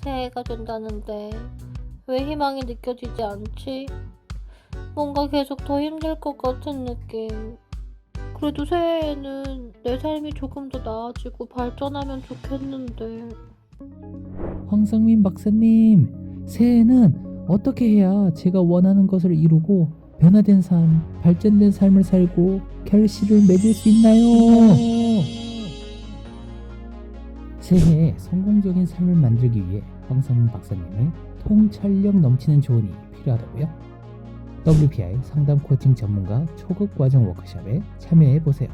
새해가 된다는데 왜 희망이 느껴지지 않지? 뭔가 계속 더 힘들 것 같은 느낌. 그래도 새해에는 내 삶이 조금 더 나아지고 발전하면 좋겠는데. 황성민 박사님, 새해에는 어떻게 해야 제가 원하는 것을 이루고 변화된 삶, 발전된 삶을 살고 결실을 맺을 수 있나요? 새해에 성공적인 삶을 만들기 위해 황성민 박사님의 통찰력 넘치는 조언이 필요하다고요? WPI 상담 코칭 전문가 초급 과정 워크숍에 참여해보세요.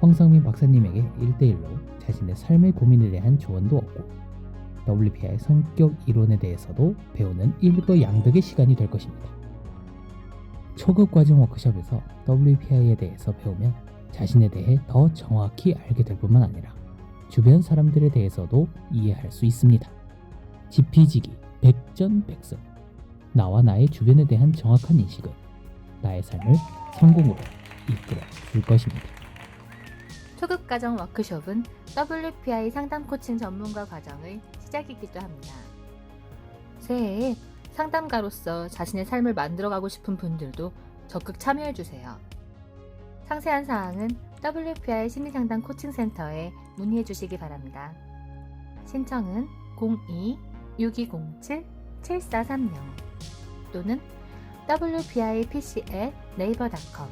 황성민 박사님에게 1대1로 자신의 삶의 고민에 대한 조언도 얻고 WPI 성격 이론에 대해서도 배우는 일거양득의 시간이 될 것입니다. 초급 과정 워크숍에서 WPI에 대해서 배우면 자신에 대해 더 정확히 알게 될 뿐만 아니라 주변 사람들에 대해서도 이해할 수 있습니다. 지피지기 백전백승. 나와 나의 주변에 대한 정확한 인식은 나의 삶을 성공으로 이끌어 줄 것입니다. 초급 과정 워크숍은 WPI 상담 코칭 전문가 과정의 시작이기도 합니다. 새해에 상담가로서 자신의 삶을 만들어가고 싶은 분들도 적극 참여해주세요. 상세한 사항은 WPI 심리상담 코칭센터에 문의해주시기 바랍니다. 신청은 02-6207-7430 또는 wpipc@naver.com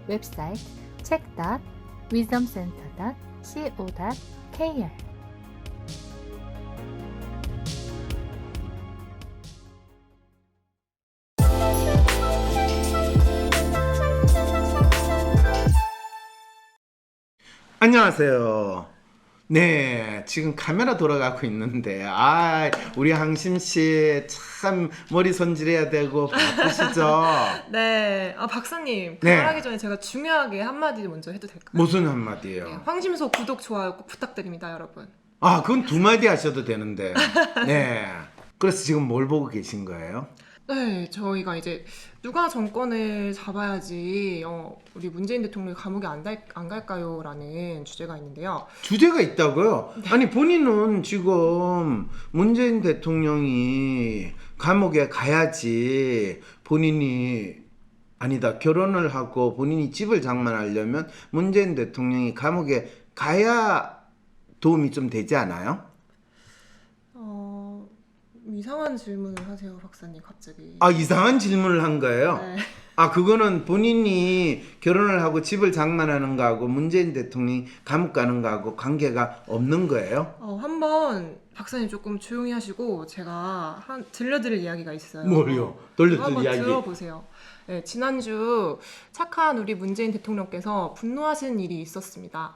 웹사이트 check.wisdomcenter.co.kr 안녕하세요. 네, 지금 카메라 돌아가고 있는데, 우리 항심 씨 참 머리 손질해야 되고 바쁘시죠? 네, 박사님, 네. 말하기 전에 제가 중요하게 한마디 먼저 해도 될까요? 무슨 한마디예요? 네, 황심소 구독, 좋아요 꼭 부탁드립니다, 여러분. 그건 두 마디 하셔도 되는데. 네. 그래서 지금 뭘 보고 계신 거예요? 네, 저희가 이제 누가 정권을 잡아야지 우리 문재인 대통령이 감옥에 안 갈까요? 라는 주제가 있는데요. 주제가 있다고요? 아니, 본인은 지금 문재인 대통령이 감옥에 가야지 본인이 아니다. 결혼을 하고 본인이 집을 장만하려면 문재인 대통령이 감옥에 가야 도움이 좀 되지 않아요? 이상한 질문을 하세요, 박사님, 갑자기. 이상한 질문을 한 거예요? 네. 그거는 본인이 결혼을 하고 집을 장만하는 거하고 문재인 대통령이 감옥 가는 거하고 관계가 없는 거예요? 한번 박사님 조금 조용히 하시고 제가 들려드릴 이야기가 있어요. 뭘요? 돌려줄 한번 이야기. 들어보세요. 네, 지난주 착한 우리 문재인 대통령께서 분노하신 일이 있었습니다.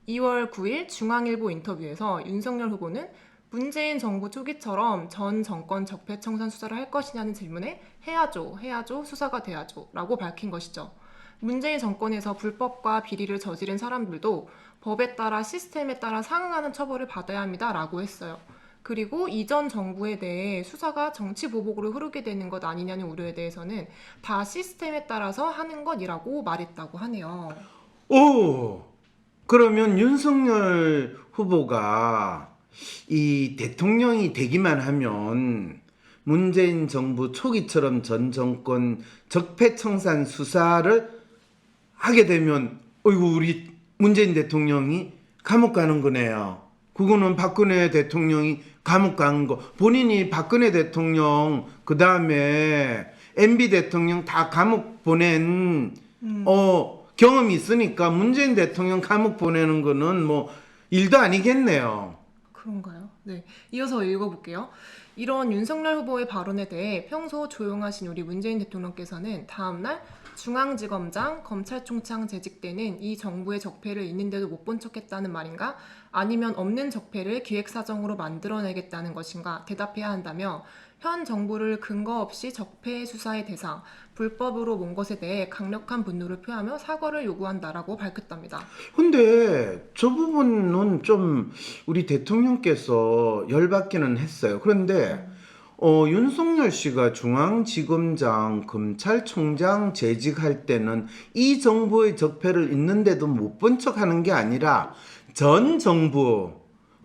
2월 9일 중앙일보 인터뷰에서 윤석열 후보는 문재인 정부 초기처럼 전 정권 적폐 청산 수사를 할 것이냐는 질문에 해야죠, 수사가 돼야죠 라고 밝힌 것이죠. 문재인 정권에서 불법과 비리를 저지른 사람들도 법에 따라 시스템에 따라 상응하는 처벌을 받아야 합니다 라고 했어요. 그리고 이전 정부에 대해 수사가 정치 보복으로 흐르게 되는 것 아니냐는 우려에 대해서는 다 시스템에 따라서 하는 것이라고 말했다고 하네요. 오! 그러면 윤석열 후보가 이 대통령이 되기만 하면 문재인 정부 초기처럼 전 정권 적폐청산 수사를 하게 되면 우리 문재인 대통령이 감옥 가는 거네요. 그거는 박근혜 대통령이 감옥 간 거. 본인이 박근혜 대통령 그 다음에 MB 대통령 다 감옥 보낸 경험이 있으니까 문재인 대통령 감옥 보내는 거는 뭐 일도 아니겠네요. 그런가요? 네. 이어서 읽어볼게요. 이런 윤석열 후보의 발언에 대해 평소 조용하신 우리 문재인 대통령께서는 다음날 중앙지검장, 검찰총장 재직 때는 이 정부의 적폐를 있는데도 못 본 척했다는 말인가? 아니면 없는 적폐를 기획사정으로 만들어내겠다는 것인가? 대답해야 한다며 현 정부를 근거 없이 적폐 수사의 대상, 불법으로 몬 것에 대해 강력한 분노를 표하며 사과를 요구한다라고 밝혔답니다. 근데 저 부분은 좀 우리 대통령께서 열받기는 했어요. 그런데 윤석열 씨가 중앙지검장, 검찰총장 재직할 때는 이 정부의 적폐를 있는데도 못 본 척하는 게 아니라 전 정부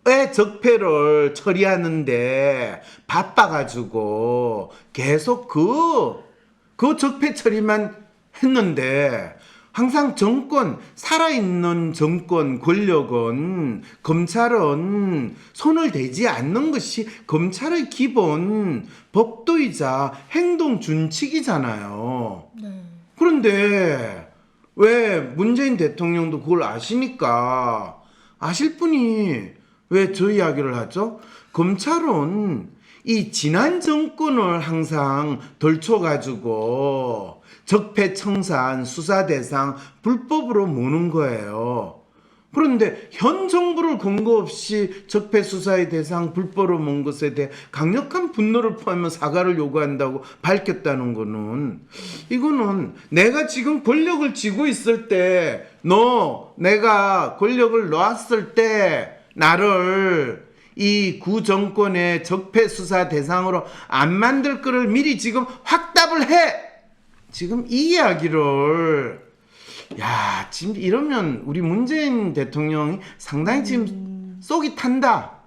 왜 적폐를 처리하는데 바빠가지고 계속 그 적폐 처리만 했는데 항상 정권, 살아있는 정권, 권력은, 검찰은 손을 대지 않는 것이 검찰의 기본 법도이자 행동 준칙이잖아요. 네. 그런데 왜 문재인 대통령도 그걸 아시니까 아실 분이 왜 저 이야기를 하죠? 검찰은 이 지난 정권을 항상 덜쳐가지고 적폐청산 수사 대상 불법으로 모는 거예요. 그런데 현 정부를 근거 없이 적폐 수사의 대상 불법으로 몬 것에 대해 강력한 분노를 표하며 사과를 요구한다고 밝혔다는 거는, 이거는 내가 지금 권력을 쥐고 있을 때, 내가 권력을 놓았을 때 나를 이 구정권의 적폐 수사 대상으로 안 만들 거를 미리 지금 확답을 해. 지금 이 이야기를, 야, 지금 이러면 우리 문재인 대통령이 상당히 지금 속이 탄다.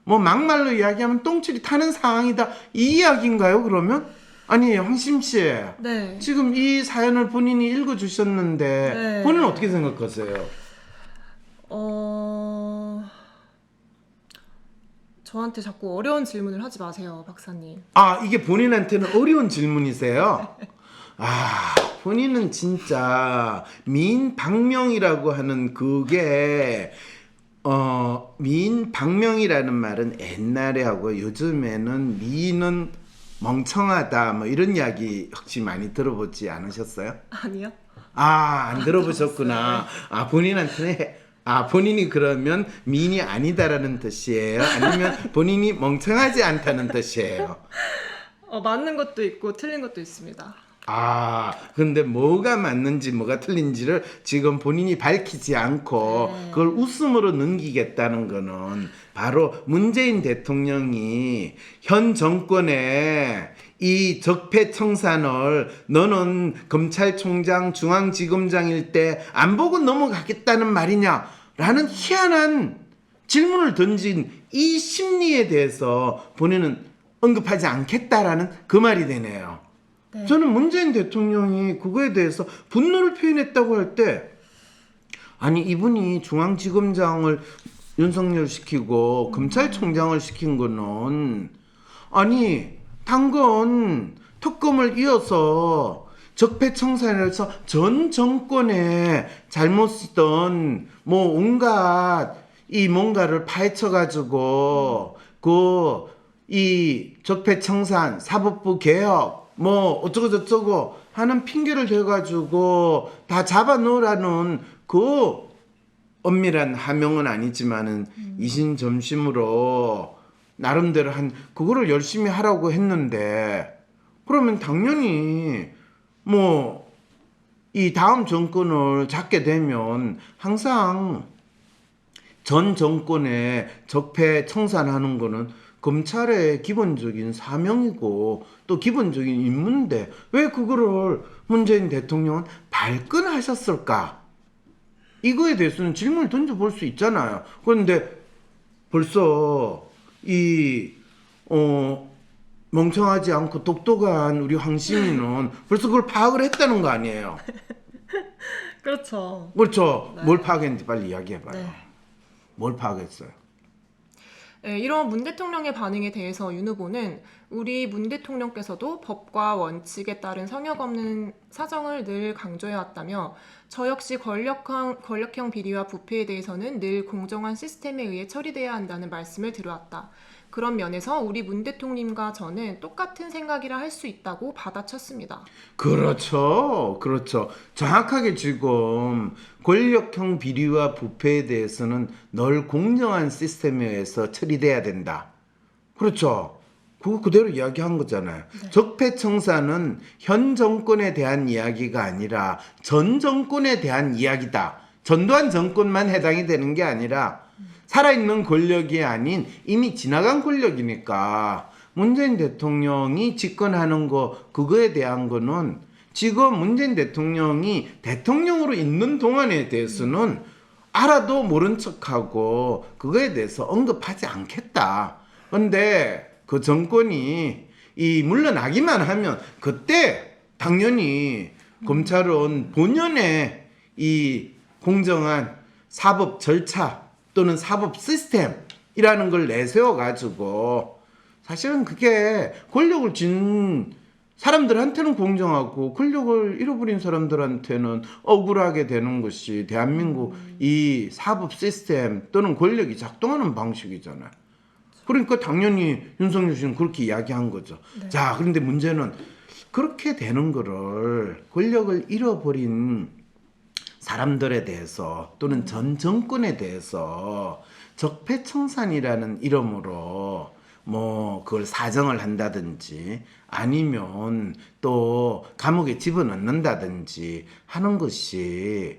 뭐 막말로 이야기하면 똥줄이 타는 상황이다. 이 이야기인가요, 그러면? 아니, 황심 씨. 네. 지금 이 사연을 본인이 읽어주셨는데, 네. 본인은 어떻게 생각하세요? 저한테 자꾸 어려운 질문을 하지 마세요, 박사님. 아, 이게 본인한테는 어려운 질문이세요? 아, 본인은 진짜 미인 박명이라고 하는 그게 미인 박명이라는 말은 옛날에 하고 요즘에는 미인은 멍청하다 뭐 이런 이야기 혹시 많이 들어보지 않으셨어요? 아니요? 아, 안 들어보셨구나. 아, 본인이 그러면 미인이 아니다라는 뜻이에요? 아니면 본인이 멍청하지 않다는 뜻이에요? 맞는 것도 있고 틀린 것도 있습니다. 아, 근데 뭐가 맞는지 뭐가 틀린지를 지금 본인이 밝히지 않고 네. 그걸 웃음으로 넘기겠다는 거는 바로 문재인 대통령이 현 정권의 이 적폐 청산을 너는 검찰총장 중앙지검장일 때 안 보고 넘어가겠다는 말이냐라는 희한한 질문을 던진 이 심리에 대해서 본인은 언급하지 않겠다라는 그 말이 되네요. 네. 저는 문재인 대통령이 그거에 대해서 분노를 표현했다고 할 때, 아니 이분이 중앙지검장을 윤석열 시키고 검찰총장을 시킨 거는, 아니 당건 특검을 이어서 적폐청산에서 전 정권에 잘못 쓰던 뭐 온갖 이 뭔가를 파헤쳐가지고 이 적폐청산 사법부 개혁 뭐 어쩌고 저쩌고 하는 핑계를 대가지고 다 잡아놓으라는 그 엄밀한 하명은 아니지만은 이신점심으로 나름대로 그거를 열심히 하라고 했는데, 그러면 당연히 뭐 이 다음 정권을 잡게 되면 항상 전 정권의 적폐 청산하는 거는 검찰의 기본적인 사명이고 또 기본적인 임무인데 왜 그거를 문재인 대통령은 발끈하셨을까? 이거에 대해서는 질문을 던져볼 수 있잖아요. 그런데 벌써 멍청하지 않고 똑똑한 우리 황심이는 벌써 그걸 파악을 했다는 거 아니에요? 그렇죠. 그렇죠. 네. 뭘 파악했는지 빨리 이야기해봐요. 네. 뭘 파악했어요? 네, 이런 문 대통령의 반응에 대해서 윤 후보는 우리 문 대통령께서도 법과 원칙에 따른 성역 없는 사정을 늘 강조해왔다며 저 역시 권력형 비리와 부패에 대해서는 늘 공정한 시스템에 의해 처리돼야 한다는 말씀을 들어왔다. 그런 면에서 우리 문 대통령과 저는 똑같은 생각이라 할 수 있다고 받아쳤습니다. 그렇죠. 정확하게 지금 권력형 비리와 부패에 대해서는 늘 공정한 시스템에 의해서 처리돼야 된다. 그렇죠. 그거 그대로 이야기한 거잖아요. 네. 적폐청산은 현 정권에 대한 이야기가 아니라 전 정권에 대한 이야기다. 전두환 정권만 해당이 되는 게 아니라 살아있는 권력이 아닌 이미 지나간 권력이니까 문재인 대통령이 집권하는 그거에 대한 거는 지금 문재인 대통령이 대통령으로 있는 동안에 대해서는 알아도 모른 척하고 그거에 대해서 언급하지 않겠다. 근데 그 정권이 물러나기만 하면 그때 당연히 검찰은 본연의 이 공정한 사법 절차 또는 사법 시스템이라는 걸 내세워 가지고 사실은 그게 권력을 쥔 사람들한테는 공정하고 권력을 잃어버린 사람들한테는 억울하게 되는 것이 대한민국 이 사법 시스템 또는 권력이 작동하는 방식이잖아요. 그러니까 당연히 윤석열 씨는 그렇게 이야기한 거죠. 네. 자, 그런데 문제는 그렇게 되는 거를 권력을 잃어버린 사람들에 대해서 또는 전 정권에 대해서 적폐청산이라는 이름으로 뭐 그걸 사정을 한다든지 아니면 또 감옥에 집어넣는다든지 하는 것이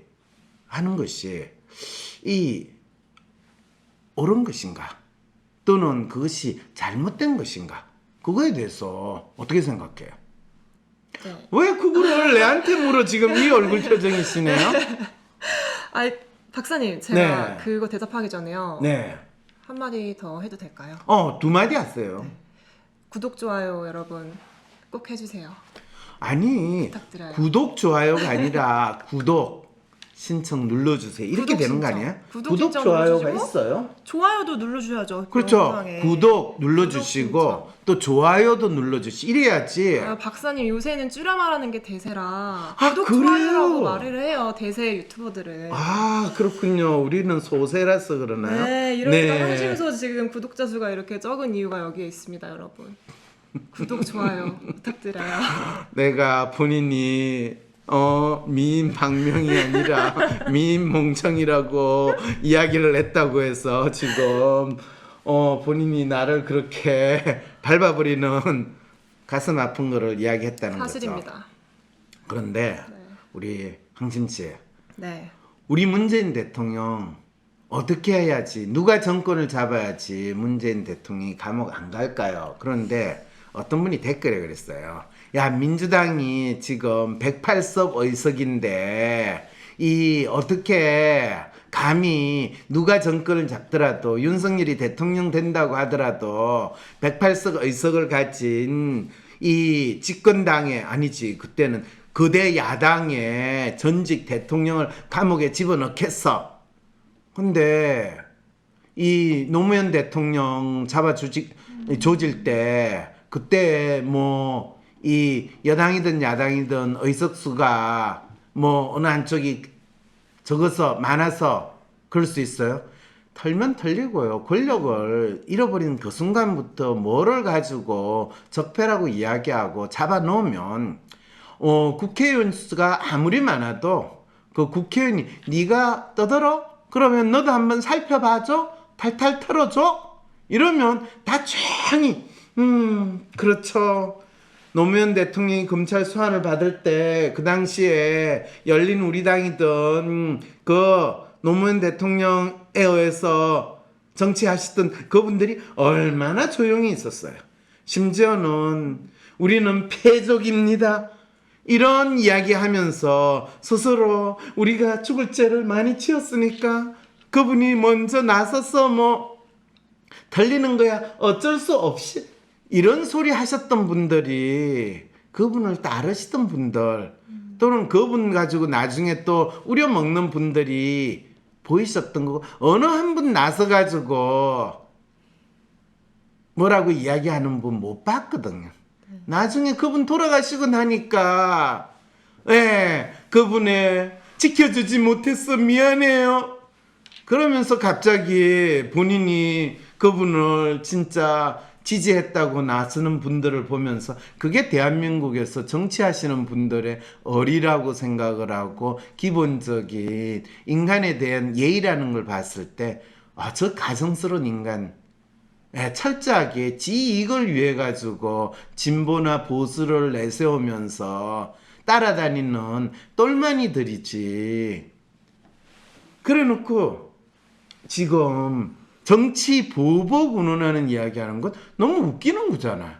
이 옳은 것인가 또는 그것이 잘못된 것인가 그거에 대해서 어떻게 생각해요? 네. 왜 그거를 내한테 물어 지금 이 얼굴 표정이시네요? 아, 박사님, 제가 네. 그거 대답하기 전에요. 네. 한마디 더 해도 될까요? 두 마디 하세요. 구독, 좋아요 여러분 꼭 해주세요. 아니 부탁드려요. 구독 좋아요가 아니라 구독 신청 눌러주세요. 이렇게 구독 되는 거 신청. 아니에요? 구독 신청 좋아요가 눌러주시고 있어요? 좋아요도 눌러주셔야죠. 그렇죠. 영상에. 구독 눌러주시고 구독 또 좋아요도 눌러주시. 이래야지. 아, 박사님 요새는 줄여 말하는 게 대세라 아, 구독, 그래요? 좋아요라고 말을 해요. 대세 유튜버들은. 아 그렇군요. 우리는 소세라서 그러나요? 네, 이러니까 네. 한심해서 지금 구독자 수가 이렇게 적은 이유가 여기에 있습니다, 여러분. 구독, 좋아요 부탁드려요. 내가 본인이 미인 박명이 아니라 미인 몽청이라고 이야기를 했다고 해서 지금 본인이 나를 그렇게 밟아버리는 가슴 아픈 거를 이야기했다는 거죠. 사실입니다. 그런데 네. 우리 황심 씨, 네. 우리 문재인 대통령 어떻게 해야지 누가 정권을 잡아야지 문재인 대통령이 감옥 안 갈까요? 그런데 어떤 분이 댓글에 그랬어요. 야, 민주당이 지금 108석 의석인데 어떻게 감히 누가 정권을 잡더라도 윤석열이 대통령 된다고 하더라도 108석 의석을 가진 이 집권당의 아니지 그때는 거대 야당의 전직 대통령을 감옥에 집어넣겠어. 근데 이 노무현 대통령 조질 때 그때 뭐 이 여당이든 야당이든 의석수가 뭐 어느 한쪽이 적어서 많아서 그럴 수 있어요. 털면 털리고요. 권력을 잃어버린 그 순간부터 뭐를 가지고 적폐라고 이야기하고 잡아놓으면 국회의원 수가 아무리 많아도 그 국회의원이 네가 떠들어? 그러면 너도 한번 살펴봐줘? 탈탈 털어줘? 이러면 다 조용히 그렇죠. 노무현 대통령이 검찰 소환을 받을 때 그 당시에 열린 우리당이든 그 노무현 대통령에 의해서 정치하시던 그분들이 얼마나 조용히 있었어요. 심지어는 우리는 패족입니다. 이런 이야기 하면서 스스로 우리가 죽을 죄를 많이 지었으니까 그분이 먼저 나서서 뭐 털리는 거야 어쩔 수 없이 이런 소리 하셨던 분들이 그분을 따르시던 분들 또는 그분 가지고 나중에 또 우려먹는 분들이 보이셨던 거고 어느 한 분 나서 가지고 뭐라고 이야기하는 분 못 봤거든요. 나중에 그분 돌아가시고 나니까 그분의 지켜주지 못했어 미안해요 그러면서 갑자기 본인이 그분을 진짜 지지했다고 나서는 분들을 보면서 그게 대한민국에서 정치하시는 분들의 어리라고 생각을 하고 기본적인 인간에 대한 예의라는 걸 봤을 때 저 가정스러운 인간 철저하게 지 이익을 위해 가지고 진보나 보수를 내세우면서 따라다니는 똘마니들이지. 그래놓고 지금 정치 보복 운운하는 이야기하는 건 너무 웃기는 거잖아요.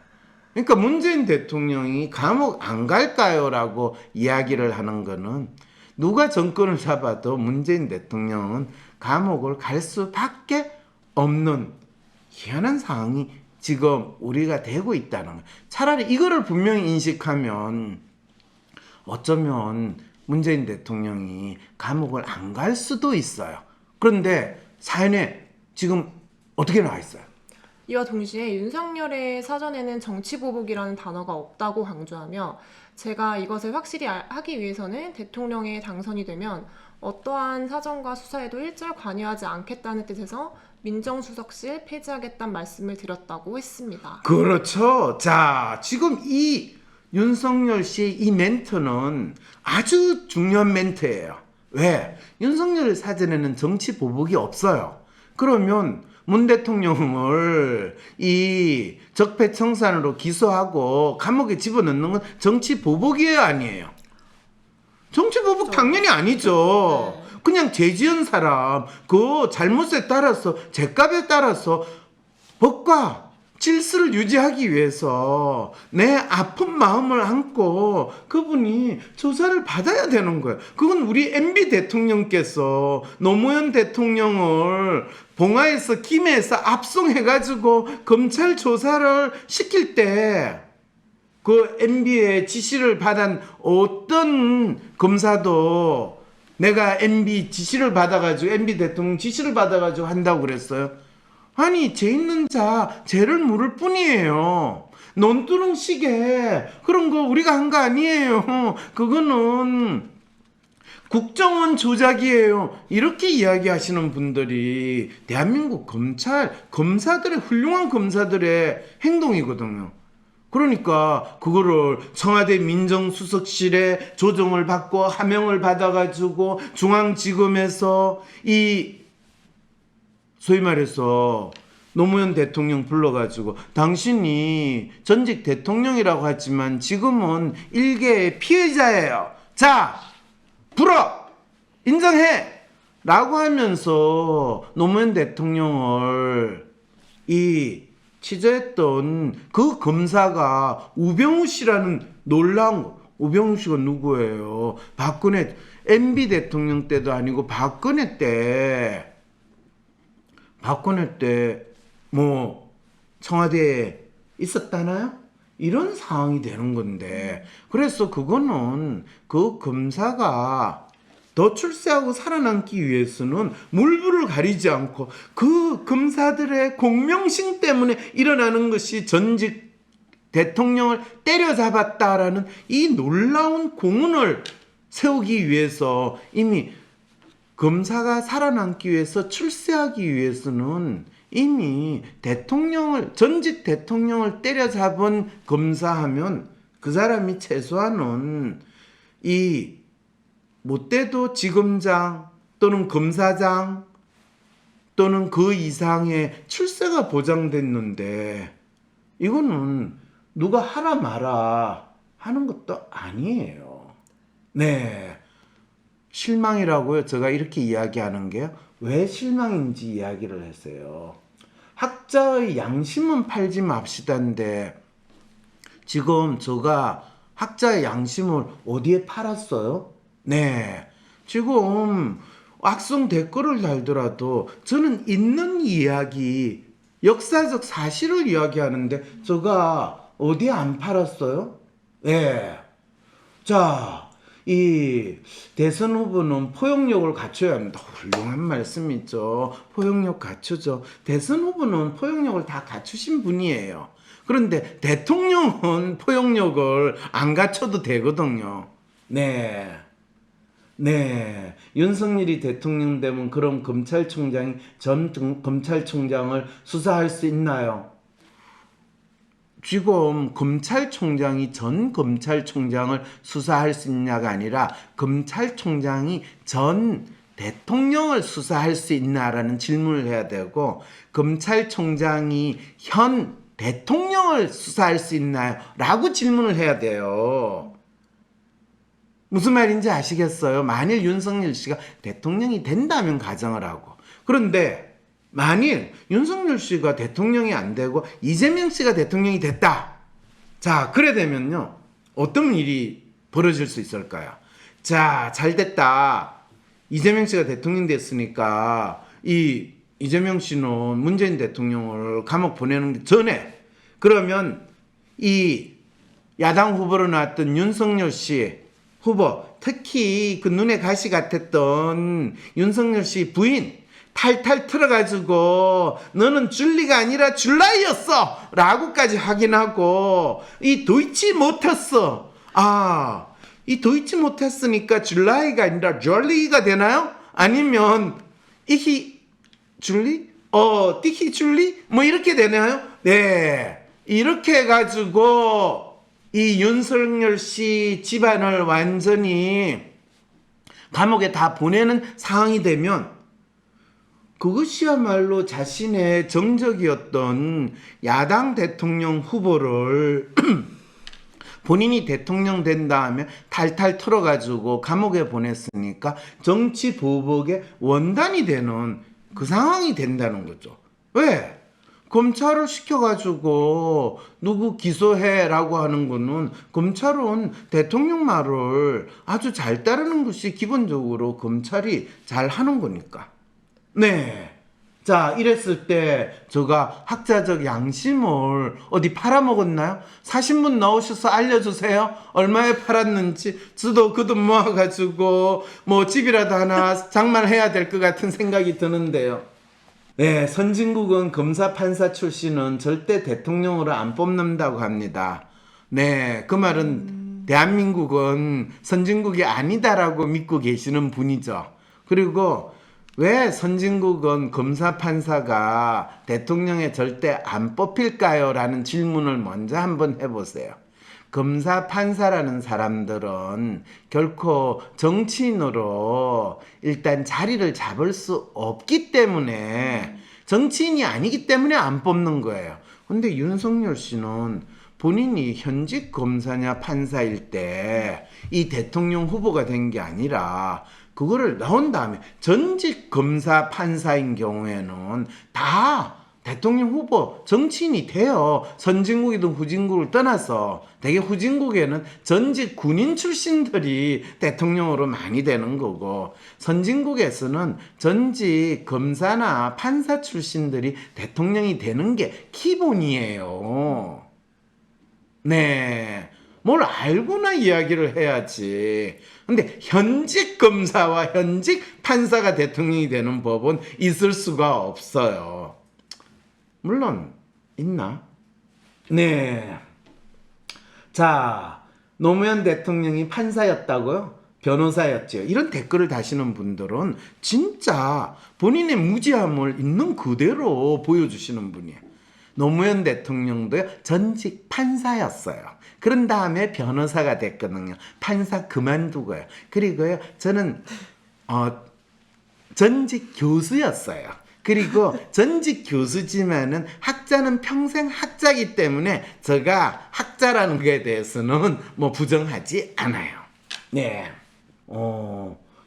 그러니까 문재인 대통령이 감옥 안 갈까요? 라고 이야기를 하는 거는 누가 정권을 잡아도 문재인 대통령은 감옥을 갈 수밖에 없는 희한한 상황이 지금 우리가 되고 있다는 거예요. 차라리 이거를 분명히 인식하면 어쩌면 문재인 대통령이 감옥을 안 갈 수도 있어요. 그런데 사연에 지금 어떻게 나와 있어요? 이와 동시에 윤석열의 사전에는 정치보복이라는 단어가 없다고 강조하며 제가 이것을 확실히 하기 위해서는 대통령에 당선이 되면 어떠한 사정과 수사에도 일절 관여하지 않겠다는 뜻에서 민정수석실 폐지하겠다는 말씀을 드렸다고 했습니다. 그렇죠. 자, 지금 이 윤석열 씨의 이 멘트는 아주 중요한 멘트예요. 왜? 윤석열 사전에는 정치 보복이 없어요. 그러면 문 대통령을 이 적폐청산으로 기소하고 감옥에 집어넣는 건 정치 보복이에요, 아니에요? 정치 보복 당연히 아니죠. 네. 그냥 죄 지은 사람 그 잘못에 따라서 죄값에 따라서 법과 질서를 유지하기 위해서 내 아픈 마음을 안고 그분이 조사를 받아야 되는 거예요. 그건 우리 MB 대통령께서 노무현 대통령을 봉화에서 김해에서 압송해가지고 검찰 조사를 시킬 때 그 MB의 지시를 받은 어떤 검사도 내가 MB 지시를 받아가지고 MB 대통령 지시를 받아가지고 한다고 그랬어요. 아니 죄 있는 자 죄를 물을 뿐이에요. 논두렁식에 그런 거 우리가 한 거 아니에요. 그거는 국정원 조작이에요. 이렇게 이야기하시는 분들이 대한민국 검사들의 훌륭한 검사들의 행동이거든요. 그러니까 그거를 청와대 민정수석실에 조정을 받고 하명을 받아가지고 중앙지검에서 이 소위 말해서 노무현 대통령 불러가지고 당신이 전직 대통령이라고 하지만 지금은 일개의 피해자예요. 자, 불어! 인정해! 라고 하면서 노무현 대통령을 취재했던 그 검사가 우병우 씨라는 놀라운 거. 우병우 씨가 누구예요? 박근혜, MB 대통령 때도 아니고 박근혜 때 뭐 청와대에 있었다나요? 이런 상황이 되는 건데 그래서 그거는 그 검사가 더 출세하고 살아남기 위해서는 물불을 가리지 않고 그 검사들의 공명심 때문에 일어나는 것이 전직 대통령을 때려잡았다라는 이 놀라운 공훈을 세우기 위해서 이미 검사가 살아남기 위해서 출세하기 위해서는 이미 전직 대통령을 때려잡은 검사하면 그 사람이 최소한은 못돼도 지검장 또는 검사장 또는 그 이상의 출세가 보장됐는데 이거는 누가 하라 마라 하는 것도 아니에요. 네. 실망이라고요. 제가 이렇게 이야기하는 게요. 왜 실망인지 이야기를 했어요. 학자의 양심은 팔지 맙시다인데 지금 제가 학자의 양심을 어디에 팔았어요? 네. 지금 악성 댓글을 달더라도 저는 있는 이야기, 역사적 사실을 이야기하는데 제가 어디에 안 팔았어요? 네. 자, 이 대선 후보는 포용력을 갖춰야 합니다. 훌륭한 말씀이죠. 포용력 갖추죠. 대선 후보는 포용력을 다 갖추신 분이에요. 그런데 대통령은 포용력을 안 갖춰도 되거든요. 네. 윤석열이 대통령 되면 그럼 검찰총장이 전 검찰총장을 수사할 수 있나요? 지금 검찰총장이 전 검찰총장을 수사할 수 있냐가 아니라 검찰총장이 전 대통령을 수사할 수 있나라는 질문을 해야 되고 검찰총장이 현 대통령을 수사할 수 있나요? 라고 질문을 해야 돼요. 무슨 말인지 아시겠어요? 만일 윤석열 씨가 대통령이 된다면 가정을 하고 그런데 만일 윤석열 씨가 대통령이 안 되고 이재명 씨가 대통령이 됐다. 자, 그래 되면요. 어떤 일이 벌어질 수 있을까요? 자, 잘 됐다. 이재명 씨가 대통령 됐으니까 이 이재명 씨는 문재인 대통령을 감옥 보내는 전에 그러면 이 야당 후보로 나왔던 윤석열 씨 후보, 특히 그 눈에 가시 같았던 윤석열 씨 부인 탈탈 틀어가지고 너는 줄리가 아니라 줄라이였어 라고까지 확인하고 이 도이치모터스 이 도이치모터스니까 줄라이가 아니라 줄리가 되나요? 아니면 이히 줄리? 띠히 줄리? 뭐 이렇게 되나요? 네, 이렇게 해가지고 이 윤석열 씨 집안을 완전히 감옥에 다 보내는 상황이 되면 그것이야말로 자신의 정적이었던 야당 대통령 후보를 본인이 대통령 된 다음에 탈탈 털어가지고 감옥에 보냈으니까 정치 보복의 원단이 되는 그 상황이 된다는 거죠. 왜? 검찰을 시켜가지고 누구 기소해라고 하는 거는 검찰은 대통령 말을 아주 잘 따르는 것이 기본적으로 검찰이 잘 하는 거니까. 네. 자, 이랬을 때 제가 학자적 양심을 어디 팔아먹었나요? 사신 분 나오셔서 알려주세요. 얼마에 팔았는지. 저도 그 돈 모아가지고 뭐 집이라도 하나 장만해야 될 것 같은 생각이 드는데요. 네, 선진국은 검사 판사 출신은 절대 대통령으로 안 뽑는다고 합니다. 네, 그 말은 대한민국은 선진국이 아니다라고 믿고 계시는 분이죠. 그리고 왜 선진국은 검사 판사가 대통령에 절대 안 뽑힐까요? 라는 질문을 먼저 한번 해보세요. 검사 판사라는 사람들은 결코 정치인으로 일단 자리를 잡을 수 없기 때문에 정치인이 아니기 때문에 안 뽑는 거예요. 근데 윤석열 씨는 본인이 현직 검사냐 판사일 때 이 대통령 후보가 된 게 아니라 그거를 나온 다음에 전직 검사 판사인 경우에는 다 대통령 후보 정치인이 돼요. 선진국이든 후진국을 떠나서 되게 후진국에는 전직 군인 출신들이 대통령으로 많이 되는 거고 선진국에서는 전직 검사나 판사 출신들이 대통령이 되는 게 기본이에요. 네. 뭘 알고나 이야기를 해야지. 근데 현직 검사와 현직 판사가 대통령이 되는 법은 있을 수가 없어요. 물론 있나? 네. 자, 노무현 대통령이 판사였다고요? 변호사였죠. 이런 댓글을 다시는 분들은 진짜 본인의 무지함을 있는 그대로 보여주시는 분이에요. 노무현 대통령도 전직 판사였어요. 그런 다음에 변호사가 됐거든요. 판사 그만두고요. 그리고요, 저는 전직 교수였어요. 그리고 전직 교수지만은 학자는 평생 학자이기 때문에 제가 학자라는 것에 대해서는 뭐 부정하지 않아요. 네.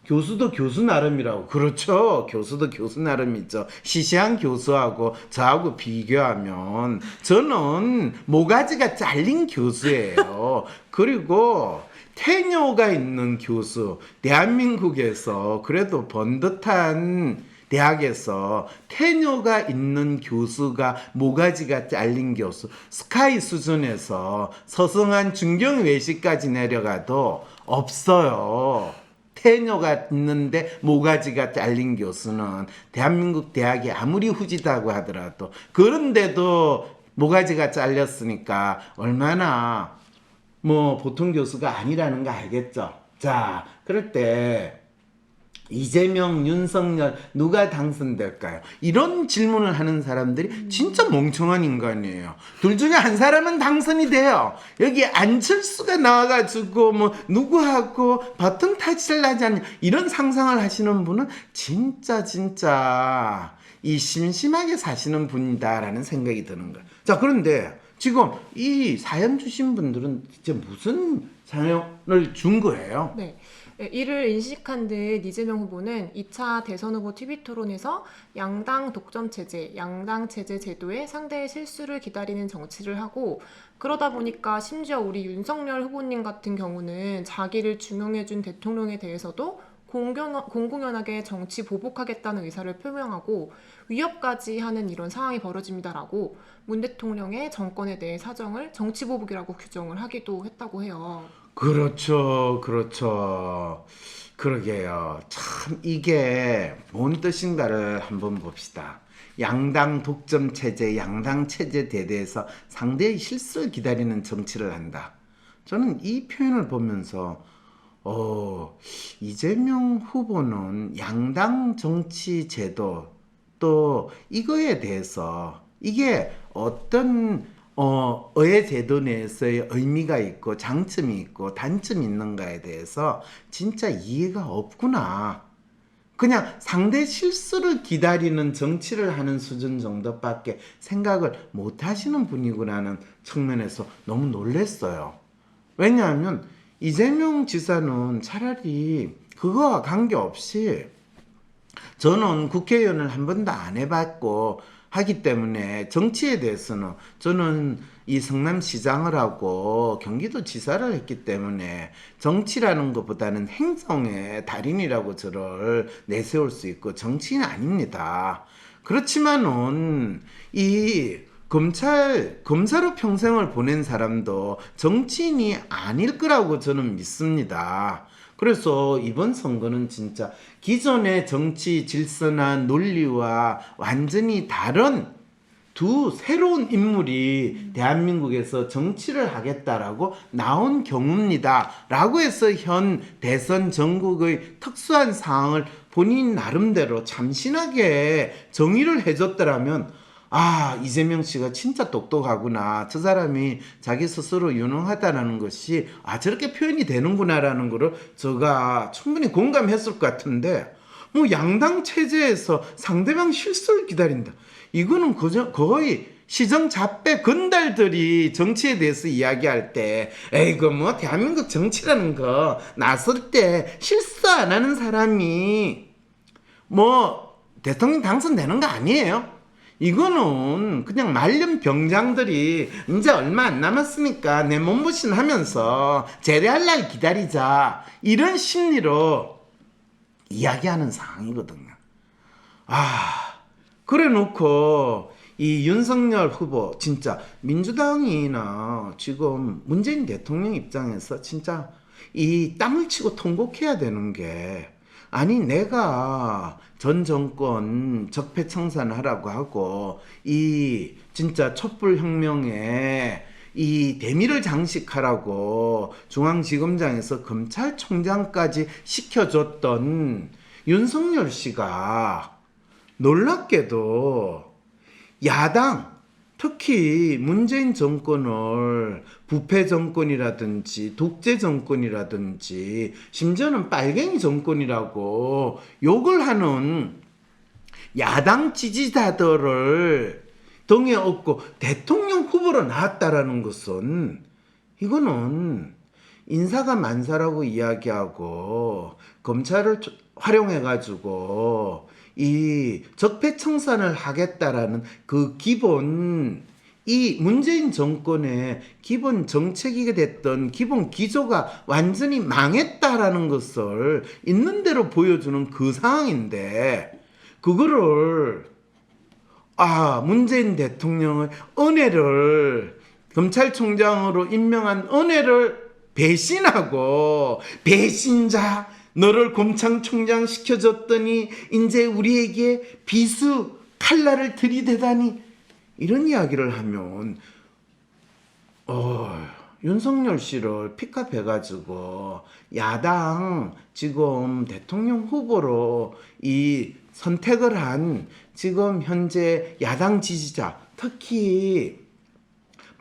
교수도 교수 나름이라고. 그렇죠. 교수도 교수 나름이죠. 시시한 교수하고 저하고 비교하면 저는 모가지가 잘린 교수예요. 그리고 테녀가 있는 교수, 대한민국에서 그래도 번듯한 대학에서 테녀가 있는 교수가 모가지가 잘린 교수, 스카이 수준에서 서성한 중경 외시까지 내려가도 없어요. 테녀가 있는데 모가지가 잘린 교수는 대한민국 대학이 아무리 후지다고 하더라도 그런데도 모가지가 잘렸으니까 얼마나 뭐 보통 교수가 아니라는 거 알겠죠? 자, 그럴 때 이재명, 윤석열 누가 당선될까요? 이런 질문을 하는 사람들이 진짜 멍청한 인간이에요. 둘 중에 한 사람은 당선이 돼요. 여기 안철수가 나와가지고 뭐 누구하고 버튼 타치를 하지 않냐 이런 상상을 하시는 분은 진짜 이 심심하게 사시는 분이다라는 생각이 드는 거예요. 자, 그런데 지금 이 사연 주신 분들은 진짜 무슨 사연을 준 거예요? 네. 이를 인식한 듯 이재명 후보는 2차 대선 후보 TV 토론에서 양당 독점 체제, 양당 체제 제도에 상대의 실수를 기다리는 정치를 하고, 그러다 보니까 심지어 우리 윤석열 후보님 같은 경우는 자기를 중용해준 대통령에 대해서도 공공연하게 정치 보복하겠다는 의사를 표명하고 위협까지 하는 이런 상황이 벌어집니다라고 문 대통령의 정권에 대해 사정을 정치 보복이라고 규정을 하기도 했다고 해요. 그렇죠, 그렇죠. 그러게요. 참 이게 뭔 뜻인가를 한번 봅시다. 양당 독점 체제, 양당 체제 대대에서 상대의 실수를 기다리는 정치를 한다. 저는 이 표현을 보면서 이재명 후보는 양당 정치 제도 또 이거에 대해서 이게 어떤 의회 제도 내에서의 의미가 있고 장점이 있고 단점이 있는가에 대해서 진짜 이해가 없구나. 그냥 상대 실수를 기다리는 정치를 하는 수준 정도밖에 생각을 못 하시는 분이구나는 측면에서 너무 놀랐어요. 왜냐하면 이재명 지사는 차라리 그거와 관계없이 저는 국회의원을 한 번도 안 해봤고 하기 때문에 정치에 대해서는 저는 이 성남시장을 하고 경기도지사를 했기 때문에 정치라는 것보다는 행정의 달인이라고 저를 내세울 수 있고 정치인 아닙니다. 그렇지만은 이 검사로 평생을 보낸 사람도 정치인이 아닐 거라고 저는 믿습니다. 그래서 이번 선거는 진짜 기존의 정치 질서나 논리와 완전히 다른 두 새로운 인물이 대한민국에서 정치를 하겠다라고 나온 경우입니다. 라고 해서 현 대선 전국의 특수한 상황을 본인 나름대로 참신하게 정의를 해줬더라면 이재명 씨가 진짜 똑똑하구나. 저 사람이 자기 스스로 유능하다라는 것이 저렇게 표현이 되는구나라는 거를 제가 충분히 공감했을 것 같은데 뭐 양당 체제에서 상대방 실수를 기다린다. 이거는 거의 시정잡배 건달들이 정치에 대해서 이야기할 때 에이그 뭐 대한민국 정치라는 거 나설 때 실수 안 하는 사람이 뭐 대통령 당선되는 거 아니에요? 이거는 그냥 말년 병장들이 이제 얼마 안 남았으니까 내 몸보신 하면서 제대할 날 기다리자 이런 심리로 이야기하는 상황이거든요. 그래 놓고 이 윤석열 후보 진짜 민주당이나 지금 문재인 대통령 입장에서 진짜 이 땅을 치고 통곡해야 되는 게 아니 내가 전 정권 적폐청산하라고 하고 이 진짜 촛불혁명에 이 대미를 장식하라고 중앙지검장에서 검찰총장까지 시켜줬던 윤석열 씨가 놀랍게도 야당 특히 문재인 정권을 부패 정권이라든지 독재 정권이라든지 심지어는 빨갱이 정권이라고 욕을 하는 야당 지지자들을 등에 업고 대통령 후보로 나왔다라는 것은 이거는 인사가 만사라고 이야기하고 검찰을 활용해가지고 이 적폐청산을 하겠다라는 그 기본 이 문재인 정권의 기본 정책이 됐던 기본 기조가 완전히 망했다라는 것을 있는 대로 보여주는 그 상황인데 그거를 문재인 대통령의 은혜를 검찰총장으로 임명한 은혜를 배신하고 배신자 너를 검찰총장 시켜줬더니 이제 우리에게 비수 칼날을 들이대다니 이런 이야기를 하면 윤석열 씨를 픽업해가지고 야당 지금 대통령 후보로 이 선택을 한 지금 현재 야당 지지자 특히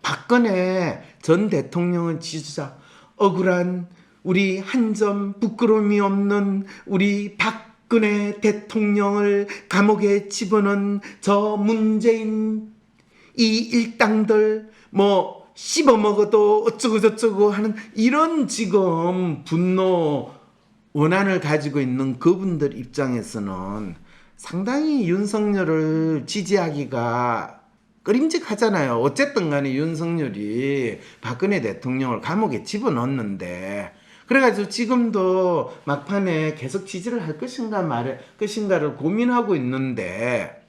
박근혜 전 대통령의 지지자 억울한 우리 한 점 부끄러움이 없는 우리 박근혜 대통령을 감옥에 집어넣은 저 문재인 이 일당들 뭐 씹어먹어도 어쩌고저쩌고 하는 이런 지금 분노 원한을 가지고 있는 그분들 입장에서는 상당히 윤석열을 지지하기가 꺼림직하잖아요. 어쨌든 간에 윤석열이 박근혜 대통령을 감옥에 집어넣었는데, 그래가지고 지금도 막판에 계속 지지를 할 것인가 말 것인가를 고민하고 있는데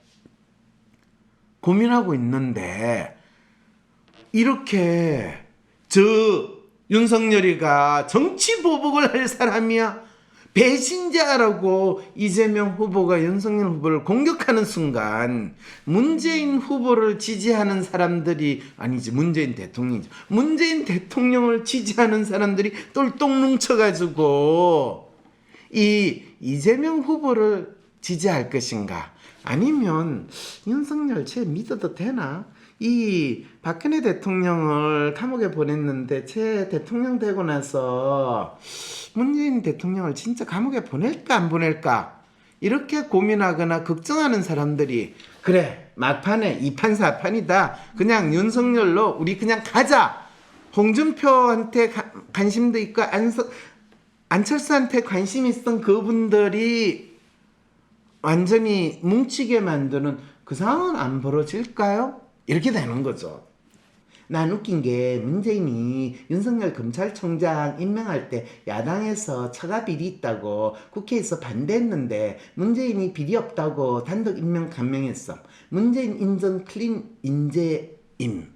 이렇게 저 윤석열이가 정치 보복을 할 사람이야? 배신자라고 이재명 후보가 윤석열 후보를 공격하는 순간 문재인 후보를 지지하는 사람들이 아니지 문재인 대통령이죠. 문재인 대통령을 지지하는 사람들이 똘똘 뭉쳐가지고 이 이재명 후보를 지지할 것인가? 아니면 윤석열 쟤 믿어도 되나? 이 박근혜 대통령을 감옥에 보냈는데 쟤 대통령 되고 나서 문재인 대통령을 진짜 감옥에 보낼까 안 보낼까 이렇게 고민하거나 걱정하는 사람들이 그래 막판에 2판 4판이다 그냥 윤석열로 우리 그냥 가자. 홍준표한테 관심도 있고 안철수한테 관심 있던 그분들이 완전히 뭉치게 만드는 그 상황은 안 벌어질까요? 이렇게 되는 거죠. 난 웃긴 게 문재인이 윤석열 검찰총장 임명할 때 야당에서 처가 비리 있다고 국회에서 반대했는데 문재인이 비리 없다고 단독 임명 감명했어. 문재인 인정 클린 인재임.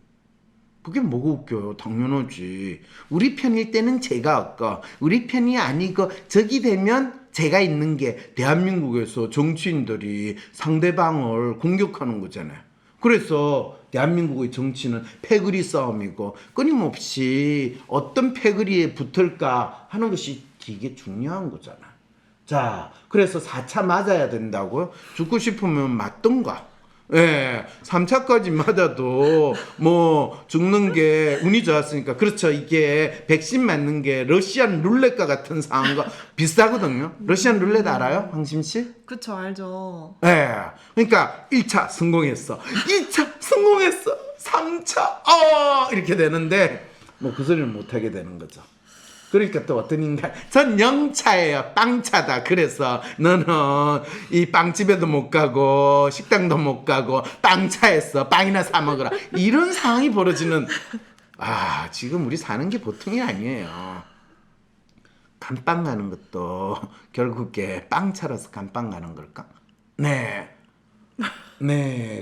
그게 뭐가 웃겨요? 당연하지. 우리 편일 때는 제가 없고 우리 편이 아니고 적이 되면 제가 있는 게 대한민국에서 정치인들이 상대방을 공격하는 거잖아요. 그래서 대한민국의 정치는 패거리 싸움이고 끊임없이 어떤 패거리에 붙을까 하는 것이 되게 중요한 거잖아. 자, 그래서 4차 맞아야 된다고요? 죽고 싶으면 맞던가. 예, 3차까지 맞아도 뭐 죽는 게 운이 좋았으니까. 그렇죠. 이게 백신 맞는 게 러시안 룰렛과 같은 상황과 비슷하거든요. 러시안 룰렛 알아요? 황심 씨? 그쵸, 알죠. 예. 그러니까 1차 성공했어. 2차 성공했어. 3차 이렇게 되는데 뭐 그 소리를 못 하게 되는 거죠. 그러니까 또 어떤 인간 전 0차예요. 빵차다. 그래서 너는 이 빵집에도 못 가고 식당도 못 가고 빵차했어. 빵이나 사 먹으라. 이런 상황이 벌어지는 지금 우리 사는 게 보통이 아니에요. 감빵 가는 것도 결국에 빵차라서 감빵 가는 걸까? 네,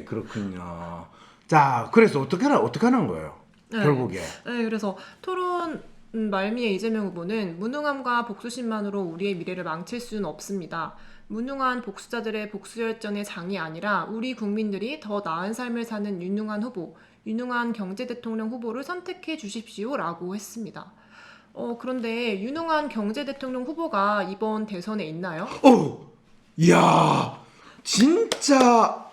그렇군요. 자, 그래서 어떻게 하는 거예요? 네. 결국에. 네, 그래서 토론 말미에 이재명 후보는 무능함과 복수심만으로 우리의 미래를 망칠 수는 없습니다. 무능한 복수자들의 복수열전의 장이 아니라 우리 국민들이 더 나은 삶을 사는 유능한 후보, 유능한 경제대통령 후보를 선택해 주십시오라고 했습니다. 그런데 유능한 경제대통령 후보가 이번 대선에 있나요? 이야, 진짜.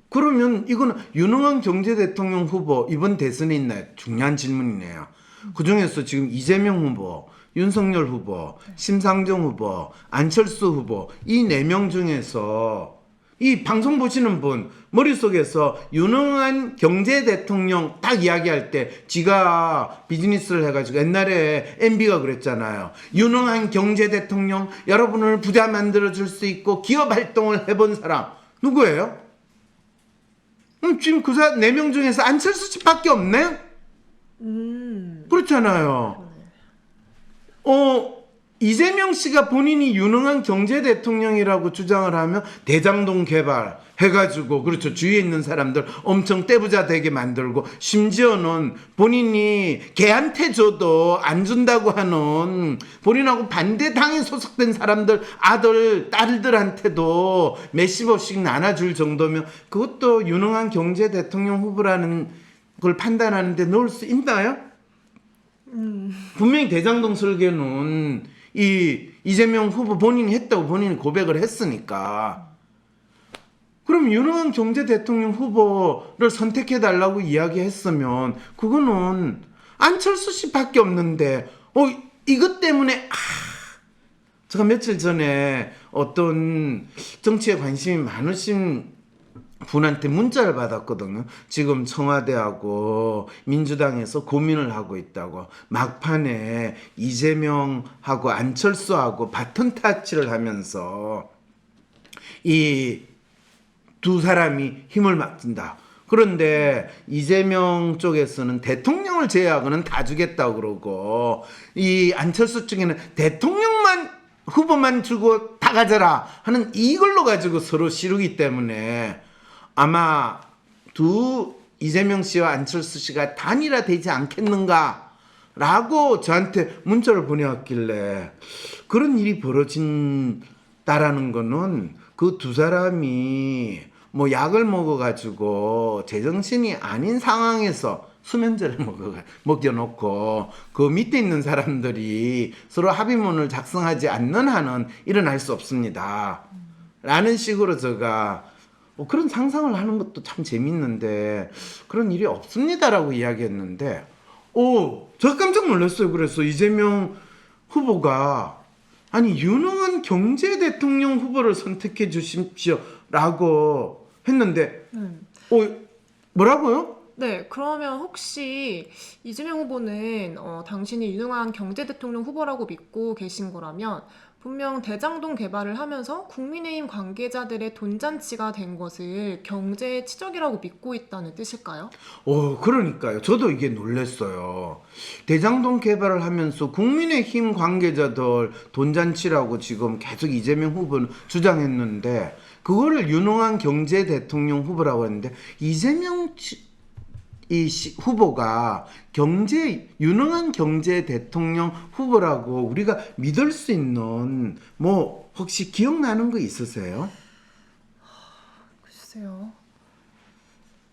그러면 이거는 유능한 경제대통령 후보 이번 대선에 있나요? 중요한 질문이네요. 그 중에서 지금 이재명 후보, 윤석열 후보, 심상정 후보, 안철수 후보 이 4명 중에서 이 방송 보시는 분 머릿속에서 유능한 경제 대통령 딱 이야기할 때 지가 비즈니스를 해가지고 옛날에 MB가 그랬잖아요. 유능한 경제 대통령 여러분을 부자 만들어줄 수 있고 기업 활동을 해본 사람 누구예요? 지금 그 4명 중에서 안철수 씨밖에 없네? 그렇잖아요. 이재명 씨가 본인이 유능한 경제 대통령이라고 주장을 하면 대장동 개발 해가지고 그렇죠. 주위에 있는 사람들 엄청 떼부자 되게 만들고 심지어는 본인이 걔한테 줘도 안 준다고 하는 본인하고 반대당에 소속된 사람들 아들 딸들한테도 몇십억씩 나눠줄 정도면 그것도 유능한 경제 대통령 후보라는 걸 판단하는데 넣을 수 있나요? 분명히 대장동 설계는 이재명 후보 본인이 했다고 본인이 고백을 했으니까 그럼 유능한 경제 대통령 후보를 선택해달라고 이야기했으면 그거는 안철수 씨밖에 없는데 이것 때문에 제가 며칠 전에 어떤 정치에 관심이 많으신 분한테 문자를 받았거든요. 지금 청와대하고 민주당에서 고민을 하고 있다고. 막판에 이재명하고 안철수하고 바톤 타치를 하면서 이 두 사람이 힘을 맞춘다. 그런데 이재명 쪽에서는 대통령을 제외하고는 다 주겠다고 그러고, 이 안철수 쪽에는 대통령만 후보만 주고 다 가져라 하는 이걸로 가지고 서로 시르기 때문에 아마 이재명 씨와 안철수 씨가 단일화되지 않겠는가 라고 저한테 문자를 보내왔길래, 그런 일이 벌어진다라는 거는 그 두 사람이 뭐 약을 먹어가지고 제정신이 아닌 상황에서 수면제를 먹여놓고 그 밑에 있는 사람들이 서로 합의문을 작성하지 않는 한은 일어날 수 없습니다 라는 식으로 제가 그런 상상을 하는 것도 참 재밌는데, 그런 일이 없습니다라고 이야기했는데, 저 깜짝 놀랐어요. 그래서 이재명 후보가 아니 유능한 경제 대통령 후보를 선택해 주십시오라고 했는데, 뭐라고요? 네, 그러면 혹시 이재명 후보는 당신이 유능한 경제 대통령 후보라고 믿고 계신 거라면 분명 대장동 개발을 하면서 국민의힘 관계자들의 돈잔치가 된 것을 경제의 치적이라고 믿고 있다는 뜻일까요? 그러니까요. 저도 이게 놀랐어요. 대장동 개발을 하면서 국민의힘 관계자들 돈잔치라고 지금 계속 이재명 후보는 주장했는데, 그거를 유능한 경제 대통령 후보라고 했는데, 이재명 후보가 유능한 경제 대통령 후보라고 우리가 믿을 수 있는 뭐 혹시 기억나는 거 있으세요? 글쎄요.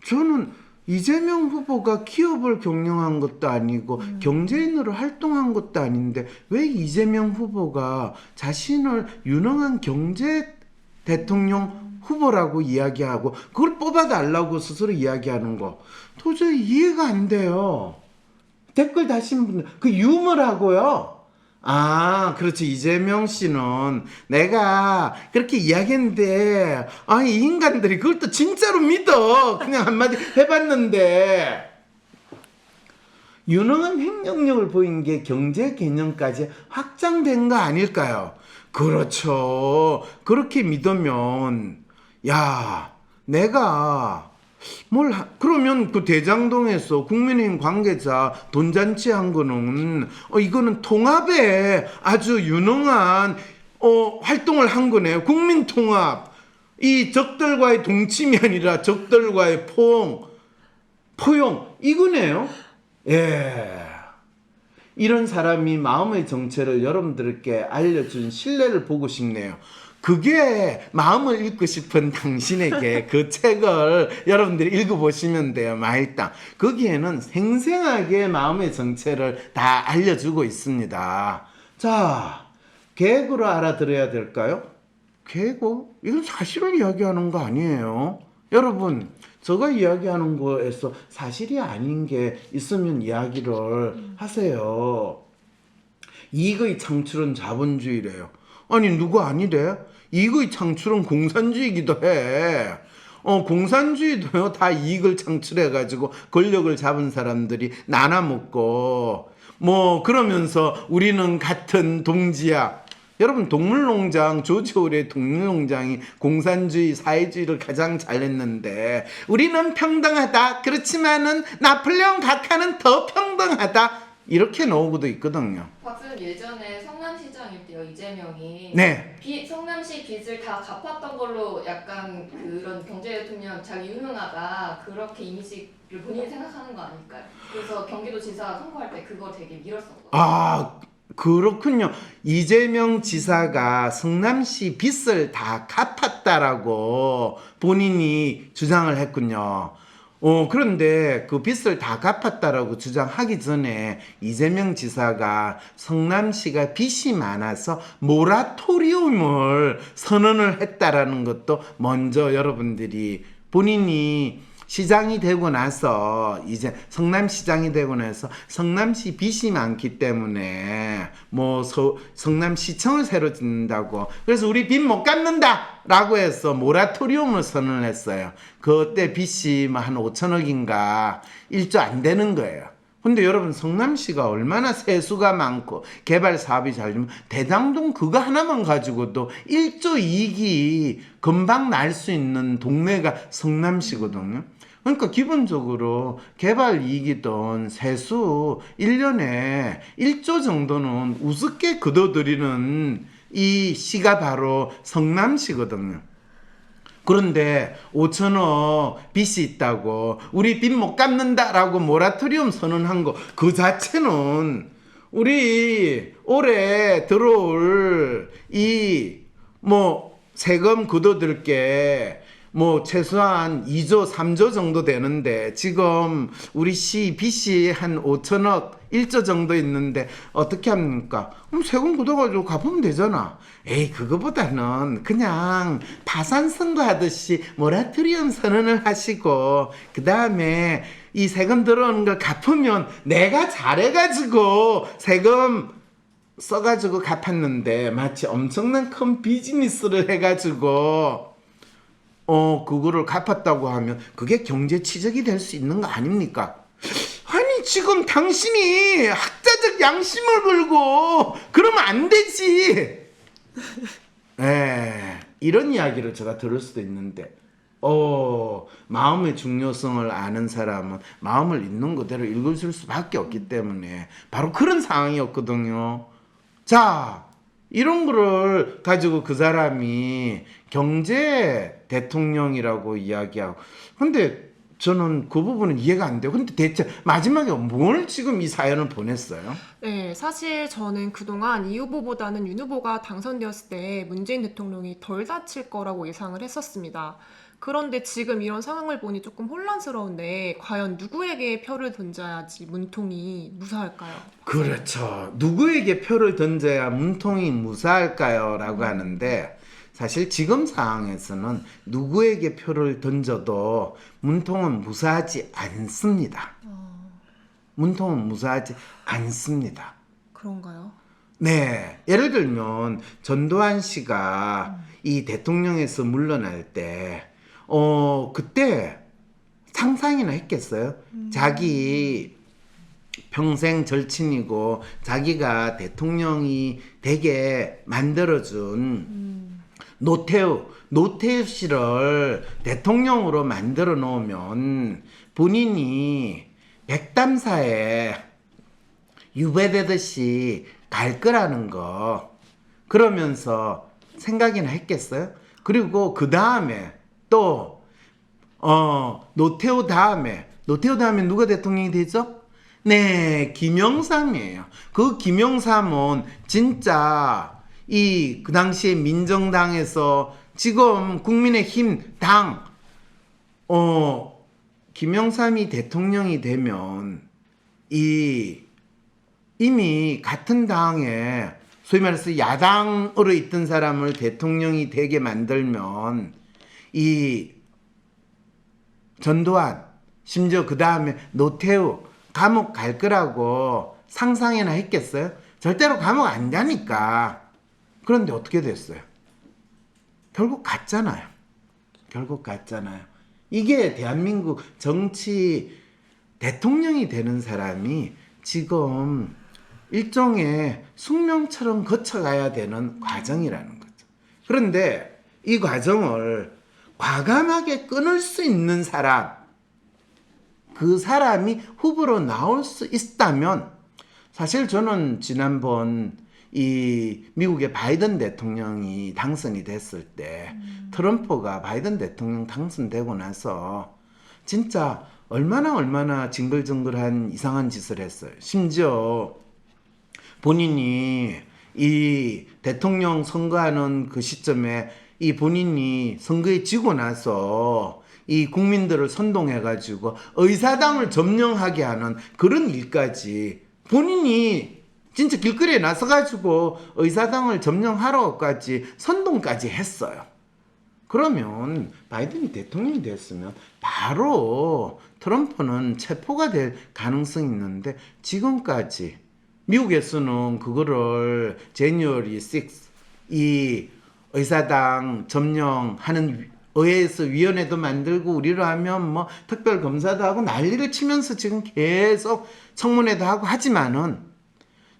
저는 이재명 후보가 기업을 경영한 것도 아니고 경제인으로 활동한 것도 아닌데 왜 이재명 후보가 자신을 유능한 경제 대통령 후보라고 이야기하고 그걸 뽑아달라고 스스로 이야기하는 거 도저히 이해가 안 돼요. 댓글 다신 분들 그 유머라고요. 그렇죠. 이재명 씨는 내가 그렇게 이야기했는데 이 인간들이 그걸 또 진짜로 믿어. 그냥 한마디 해봤는데. 유능한 행정력을 보인 게 경제 개념까지 확장된 거 아닐까요? 그렇죠. 그렇게 믿으면 내가 그러면 그 대장동에서 국민의힘 관계자 돈잔치 한 거는 이거는 통합에 아주 유능한 활동을 한 거네요. 국민 통합. 이 적들과의 동침이 아니라 적들과의 포용 이거네요. 이런 사람이 마음의 정체를 여러분들께 알려준 신뢰를 보고 싶네요. 그게 마음을 읽고 싶은 당신에게 그 책을 여러분들이 읽어보시면 돼요. 마일당. 거기에는 생생하게 마음의 정체를 다 알려주고 있습니다. 자, 계획으로 알아들어야 될까요? 계획? 이건 사실을 이야기하는 거 아니에요. 여러분, 제가 이야기하는 거에서 사실이 아닌 게 있으면 이야기를 하세요. 이익의 창출은 자본주의래요. 아니 누가 아니래? 이익의 창출은 공산주의이기도 해. 공산주의도요 다 이익을 창출해가지고 권력을 잡은 사람들이 나눠먹고 그러면서 우리는 같은 동지야. 여러분 동물농장 조지 오웰의 동물농장이 공산주의 사회주의를 가장 잘했는데 우리는 평등하다. 그렇지만은 나폴레옹 각하는 더 평등하다. 이렇게 나오고도 있거든요. 박수는 예전에 성남시장일 때요 이재명이 네. 성남시 빚을 다 갚았던 걸로 약간 그런 경제대통령 자기 유능하다 그렇게 이미지를 본인이 생각하는 거 아닐까요? 그래서 경기도지사 선거할 때 그거 되게 밀었었거든요. 그렇군요. 이재명 지사가 성남시 빚을 다 갚았다라고 본인이 주장을 했군요. 그런데 그 빚을 다 갚았다라고 주장하기 전에 이재명 지사가 성남시가 빚이 많아서 모라토리움을 선언을 했다라는 것도 먼저 여러분들이 본인이 시장이 되고 나서 이제 성남시장이 되고 나서 성남시 빚이 많기 때문에 뭐 성남시청을 새로 짓는다고 그래서 우리 빚 못 갚는다 라고 해서 모라토리움을 선언을 했어요. 그때 빚이 한 5천억인가 1조 안 되는 거예요. 근데 여러분 성남시가 얼마나 세수가 많고 개발 사업이 잘 되면 대장동 그거 하나만 가지고도 1조 이익이 금방 날 수 있는 동네가 성남시거든요. 그러니까 기본적으로 개발 이익이든 세수 1년에 1조 정도는 우습게 거둬들이는 이 시가 바로 성남시거든요. 그런데 5천억 빚이 있다고 우리 빚 못 갚는다라고 모라토리움 선언한 거 그 자체는 우리 올해 들어올 이 뭐 세금 거둬들 게 뭐 최소한 2조 3조 정도 되는데 지금 우리 시 빚이 한 5천억 1조 정도 있는데 어떻게 합니까? 그럼 세금 걷어가지고 갚으면 되잖아. 에이 그거보다는 그냥 파산 선고하듯이 모라토리움 선언을 하시고 그 다음에 이 세금 들어오는 걸 갚으면 내가 잘해가지고 세금 써가지고 갚았는데 마치 엄청난 큰 비즈니스를 해가지고 그거를 갚았다고 하면 그게 경제 치적이 될 수 있는 거 아닙니까? 아니 지금 당신이 학자적 양심을 걸고 그러면 안 되지. 이런 이야기를 제가 들을 수도 있는데 마음의 중요성을 아는 사람은 마음을 있는 그대로 읽어줄 수밖에 없기 때문에 바로 그런 상황이었거든요. 자, 이런 거를 가지고 그 사람이 경제 대통령이라고 이야기하고 근데 저는 그 부분은 이해가 안 돼요. 근데 대체 마지막에 뭘 지금 이 사연을 보냈어요? 네, 사실 저는 그동안 이 후보보다는 윤 후보가 당선되었을 때 문재인 대통령이 덜 다칠 거라고 예상을 했었습니다. 그런데 지금 이런 상황을 보니 조금 혼란스러운데 과연 누구에게 표를 던져야지 문통이 무사할까요? 그렇죠. 누구에게 표를 던져야 문통이 무사할까요? 라고 하는데 사실 지금 상황에서는 누구에게 표를 던져도 문통은 무사하지 않습니다. 문통은 무사하지 않습니다. 그런가요? 네. 예를 들면 전두환 씨가 이 대통령에서 물러날 때 그때 상상이나 했겠어요? 자기 평생 절친이고 자기가 대통령이 되게 만들어준 노태우 씨를 대통령으로 만들어 놓으면 본인이 백담사에 유배되듯이 갈 거라는 거 그러면서 생각이나 했겠어요? 그리고 그 다음에 또 노태우 다음에 누가 대통령이 되죠? 네, 김영삼이에요. 그 김영삼은 진짜 그 당시에 민정당에서 지금 국민의힘 당 김영삼이 대통령이 되면 이미 같은 당에 소위 말해서 야당으로 있던 사람을 대통령이 되게 만들면 이 전두환 심지어 그 다음에 노태우 감옥 갈 거라고 상상이나 했겠어요? 절대로 감옥 안 가니까. 그런데 어떻게 됐어요? 결국 갔잖아요. 이게 대한민국 정치 대통령이 되는 사람이 지금 일종의 숙명처럼 거쳐가야 되는 과정이라는 거죠. 그런데 이 과정을 과감하게 끊을 수 있는 사람, 그 사람이 후보로 나올 수 있다면 사실 저는 지난번 이 미국의 바이든 대통령이 당선이 됐을 때 트럼프가 바이든 대통령 당선되고 나서 진짜 얼마나 징글징글한 이상한 짓을 했어요. 심지어 본인이 이 대통령 선거하는 그 시점에 이 본인이 선거에 지고 나서 이 국민들을 선동해가지고 의사당을 점령하게 하는 그런 일까지 본인이 진짜 길거리에 나서가지고 의사당을 점령하러까지 선동까지 했어요. 그러면 바이든이 대통령이 됐으면 바로 트럼프는 체포가 될 가능성이 있는데 지금까지 미국에서는 그거를 제뉴어리 6 이 의사당 점령하는 의회에서 위원회도 만들고 우리로 하면 뭐 특별 검사도 하고 난리를 치면서 지금 계속 청문회도 하고 하지만은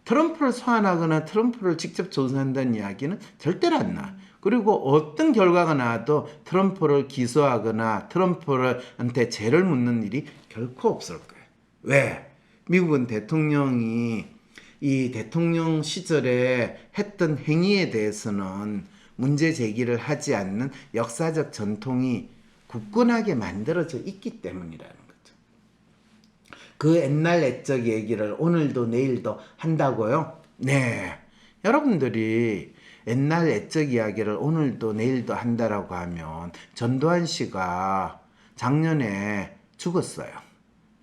트럼프를 소환하거나 트럼프를 직접 조사한다는 이야기는 절대로 안 나. 그리고 어떤 결과가 나와도 트럼프를 기소하거나 트럼프한테 죄를 묻는 일이 결코 없을 거예요. 왜? 미국은 대통령이 이 대통령 시절에 했던 행위에 대해서는 문제 제기를 하지 않는 역사적 전통이 굳건하게 만들어져 있기 때문이라는 거죠. 그 옛날 옛적 얘기를 오늘도 내일도 한다고요? 네. 여러분들이 옛날 옛적 이야기를 오늘도 내일도 한다라고 하면 전두환 씨가 작년에 죽었어요.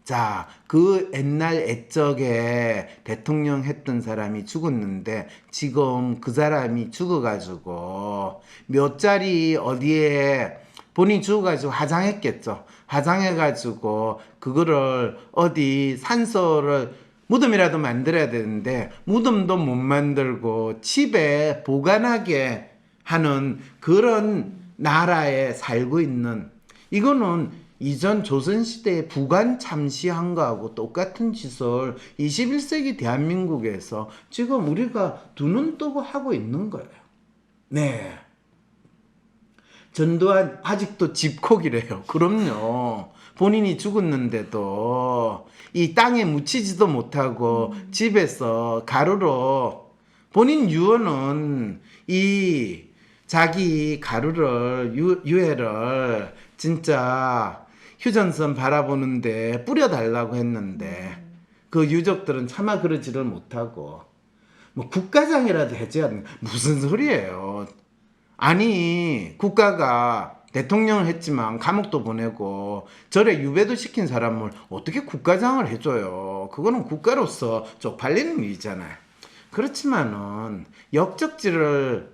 자, 그 옛날 옛적에 대통령 했던 사람이 죽었는데 지금 그 사람이 죽어가지고 몇 자리 어디에 본인이 죽어가지고 화장했겠죠. 화장해가지고 그거를 어디 산소를 무덤이라도 만들어야 되는데 무덤도 못 만들고 집에 보관하게 하는 그런 나라에 살고 있는, 이거는 이전 조선시대에 부관 참시한 거하고 똑같은 짓을 21세기 대한민국에서 지금 우리가 두 눈 뜨고 하고 있는 거예요. 네. 전두환 아직도 집콕이래요. 그럼요. 본인이 죽었는데도 이 땅에 묻히지도 못하고 집에서 가루로 본인 유언은 이 자기 가루를 유해를 진짜 휴전선 바라보는데 뿌려달라고 했는데 그 유족들은 차마 그러지를 못하고 뭐 국가장이라도 해줘야 하는, 무슨 소리예요. 아니 국가가 대통령을 했지만 감옥도 보내고 절에 유배도 시킨 사람을 어떻게 국가장을 해줘요. 그거는 국가로서 쪽팔리는 일이잖아요. 그렇지만은 역적질을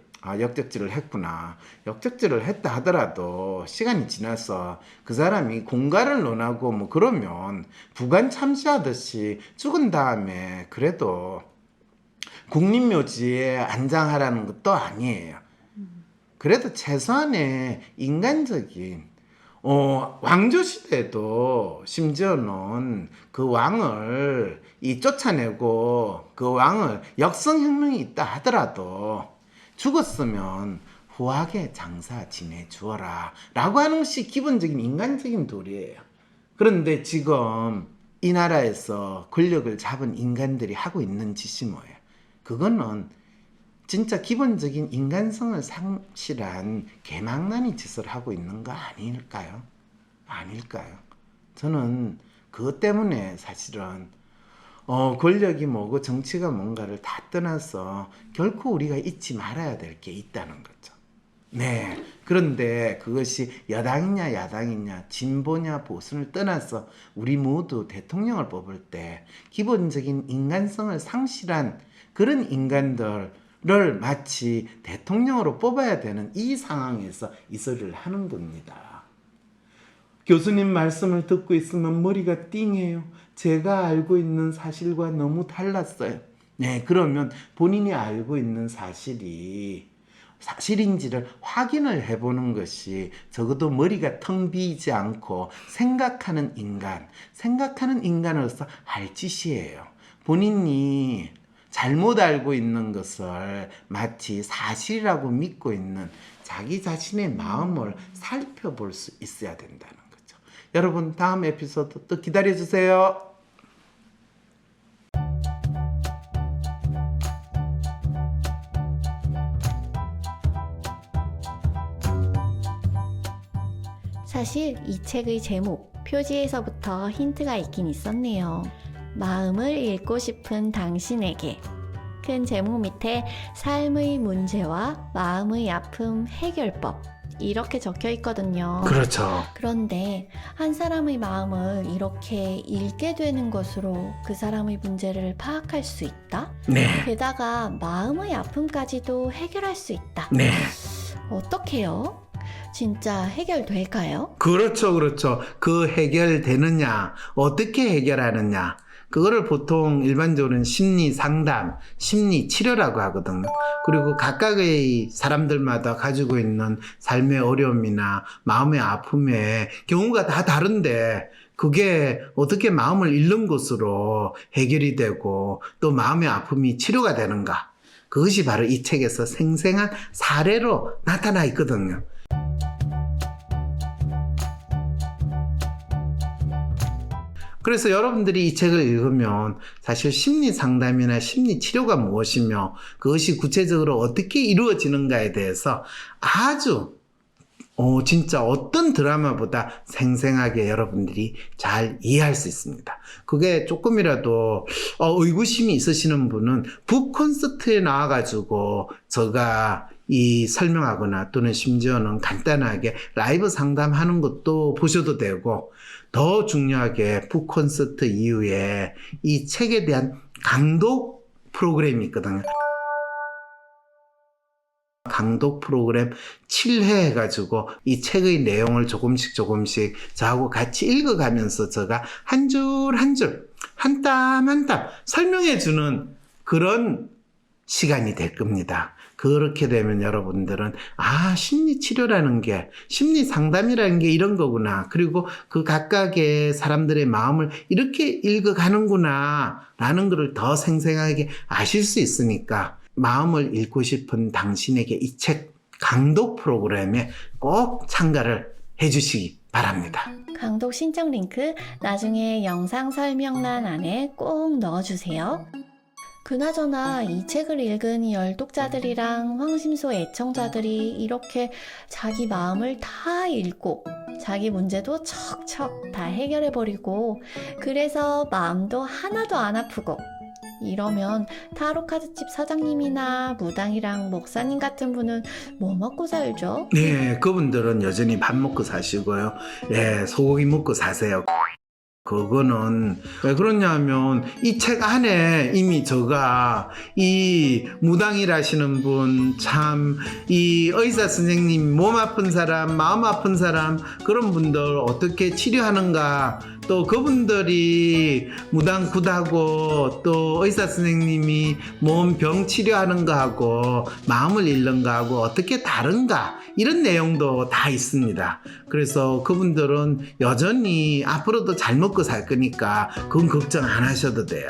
했구나. 역적질을 했다 하더라도 시간이 지나서 그 사람이 공갈을 논하고 뭐 그러면 부관 참시하듯이 죽은 다음에 그래도 국립묘지에 안장하라는 것도 아니에요. 그래도 최소한의 인간적인 왕조시대도 심지어는 그 왕을 쫓아내고 그 왕을 역성혁명이 있다 하더라도 죽었으면 후하게 장사 지내주어라 라고 하는 것이 기본적인 인간적인 도리예요. 그런데 지금 이 나라에서 권력을 잡은 인간들이 하고 있는 짓이 뭐예요? 그거는 진짜 기본적인 인간성을 상실한 개망나니 짓을 하고 있는 거 아닐까요? 아닐까요? 저는 그것 때문에 사실은 권력이 뭐고 정치가 뭔가를 다 떠나서 결코 우리가 잊지 말아야 될 게 있다는 거죠. 네. 그런데 그것이 여당이냐 야당이냐 진보냐 보수를 떠나서 우리 모두 대통령을 뽑을 때 기본적인 인간성을 상실한 그런 인간들을 마치 대통령으로 뽑아야 되는 이 상황에서 이 소리를 하는 겁니다. 교수님 말씀을 듣고 있으면 머리가 띵해요. 제가 알고 있는 사실과 너무 달랐어요. 네, 그러면 본인이 알고 있는 사실이 사실인지를 확인을 해보는 것이 적어도 머리가 텅 비지 않고 생각하는 인간으로서 할 짓이에요. 본인이 잘못 알고 있는 것을 마치 사실이라고 믿고 있는 자기 자신의 마음을 살펴볼 수 있어야 된다는 거죠. 여러분, 다음 에피소드 또 기다려주세요. 사실 이 책의 제목, 표지에서부터 힌트가 있긴 있었네요. 마음을 읽고 싶은 당신에게. 큰 제목 밑에 삶의 문제와 마음의 아픔 해결법 이렇게 적혀 있거든요. 그렇죠. 그런데 한 사람의 마음을 이렇게 읽게 되는 것으로 그 사람의 문제를 파악할 수 있다? 네. 게다가 마음의 아픔까지도 해결할 수 있다. 네. 어떻게요? 진짜 해결될까요? 그렇죠, 그렇죠. 그 해결되느냐, 어떻게 해결하느냐. 그거를 보통 일반적으로는 심리 상담, 심리 치료라고 하거든요. 그리고 각각의 사람들마다 가지고 있는 삶의 어려움이나 마음의 아픔의 경우가 다 다른데 그게 어떻게 마음을 잃는 것으로 해결이 되고 또 마음의 아픔이 치료가 되는가. 그것이 바로 이 책에서 생생한 사례로 나타나 있거든요. 그래서 여러분들이 이 책을 읽으면 사실 심리 상담이나 심리 치료가 무엇이며 그것이 구체적으로 어떻게 이루어지는가에 대해서 아주 진짜 어떤 드라마보다 생생하게 여러분들이 잘 이해할 수 있습니다. 그게 조금이라도 의구심이 있으시는 분은 북 콘서트에 나와가지고 제가 이 설명하거나 또는 심지어는 간단하게 라이브 상담하는 것도 보셔도 되고, 더 중요하게 북 콘서트 이후에 이 책에 대한 강독 프로그램이 있거든요. 강독 프로그램 7회 해가지고 이 책의 내용을 조금씩 저하고 같이 읽어가면서 제가 한 줄 한 줄, 한 땀 한 땀 설명해주는 그런 시간이 될 겁니다. 그렇게 되면 여러분들은 심리 치료라는 게, 심리 상담이라는 게 이런 거구나. 그리고 그 각각의 사람들의 마음을 이렇게 읽어가는구나 라는 것을 더 생생하게 아실 수 있으니까 마음을 읽고 싶은 당신에게 이 책 강독 프로그램에 꼭 참가를 해주시기 바랍니다. 강독 신청 링크 나중에 영상 설명란 안에 꼭 넣어주세요. 그나저나 이 책을 읽은 열독자들이랑 황심소 애청자들이 이렇게 자기 마음을 다 읽고 자기 문제도 척척 다 해결해버리고 그래서 마음도 하나도 안 아프고 이러면 타로카드집 사장님이나 무당이랑 목사님 같은 분은 뭐 먹고 살죠? 네, 그분들은 여전히 밥 먹고 사시고요. 네, 소고기 먹고 사세요. 그거는 왜 그러냐 하면 이 책 안에 이미 제가 이 무당이라시는 분, 참 이 의사 선생님, 몸 아픈 사람, 마음 아픈 사람, 그런 분들 어떻게 치료하는가, 또 그분들이 무당 굿하고 또 의사 선생님이 몸 병 치료하는 거하고 마음을 잃는 거하고 어떻게 다른가, 이런 내용도 다 있습니다. 그래서 그분들은 여전히 앞으로도 잘 먹고 살 거니까 그건 걱정 안 하셔도 돼요.